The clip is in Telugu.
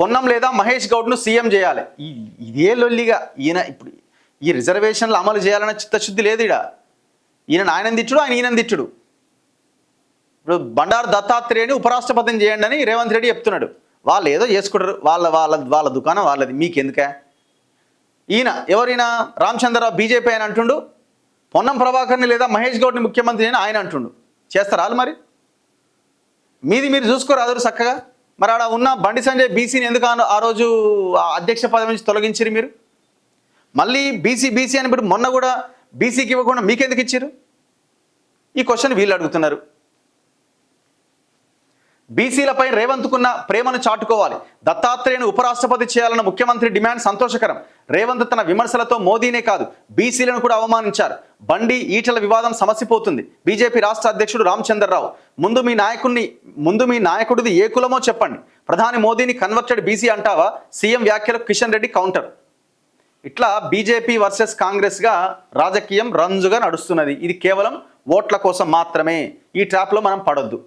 పొన్నం లేదా మహేష్ గౌడ్ను సీఎం చేయాలి. ఇదే లొల్లిగా ఈయన ఇప్పుడు ఈ రిజర్వేషన్లు అమలు చేయాలన్న చిత్తశుద్ధి లేదు. ఈయన ఆయన తిట్టుడు, ఆయన ఈయన తిట్టుడు. ఇప్పుడు బండారు దత్తాత్రేయని ఉపరాష్ట్రపతిని చేయండి అని రేవంత్ రెడ్డి చెప్తున్నాడు. వాళ్ళు ఏదో చేసుకుంటారు, వాళ్ళ దుకాణం వాళ్ళది, మీకెందుకే? ఈయన ఎవరైనా రామచంద్రరావు బీజేపీ ఆయన అంటుండు, పొన్నం ప్రభాకర్ని లేదా మహేష్ గౌడ్ని ముఖ్యమంత్రి అని ఆయన అంటుండు. చేస్తారా వాళ్ళు? మరి మీది మీరు చూసుకోరాదు చక్కగా. మరి ఆడ ఉన్న బండి సంజయ్ బీసీని ఎందుకు ఆ రోజు అధ్యక్ష పదవి నుంచి తొలగించారు మీరు? మళ్ళీ బీసీ అని ఇప్పుడు మొన్న కూడా బీసీకి ఇవ్వకుండా మీకెందుకు ఇచ్చారు? ఈ క్వశ్చన్ వీళ్ళు అడుగుతున్నారు. బీసీలపై రేవంత్కున్న ప్రేమను చాటుకోవాలి, దత్తాత్రేయను ఉపరాష్ట్రపతి చేయాలన్న ముఖ్యమంత్రి డిమాండ్ సంతోషకరం. రేవంత్ తన విమర్శలతో మోదీనే కాదు బీసీలను కూడా అవమానించారు. బండి ఈటల వివాదం సమసిపోతుంది. బీజేపీ రాష్ట్ర అధ్యక్షుడు రామచంద్రరావు ముందు మీ నాయకుడిది ఏ కులమో చెప్పండి. ప్రధాని మోదీని కన్వర్టెడ్ బీసీ అంటావా? సీఎం వ్యాఖ్యలకు కిషన్ రెడ్డి కౌంటర్. ఇట్లా బీజేపీ వర్సెస్ కాంగ్రెస్గా రాజకీయం రంజుగా నడుస్తున్నది. ఇది కేవలం ఓట్ల కోసం మాత్రమే. ఈ ట్రాప్లో మనం పడొద్దు.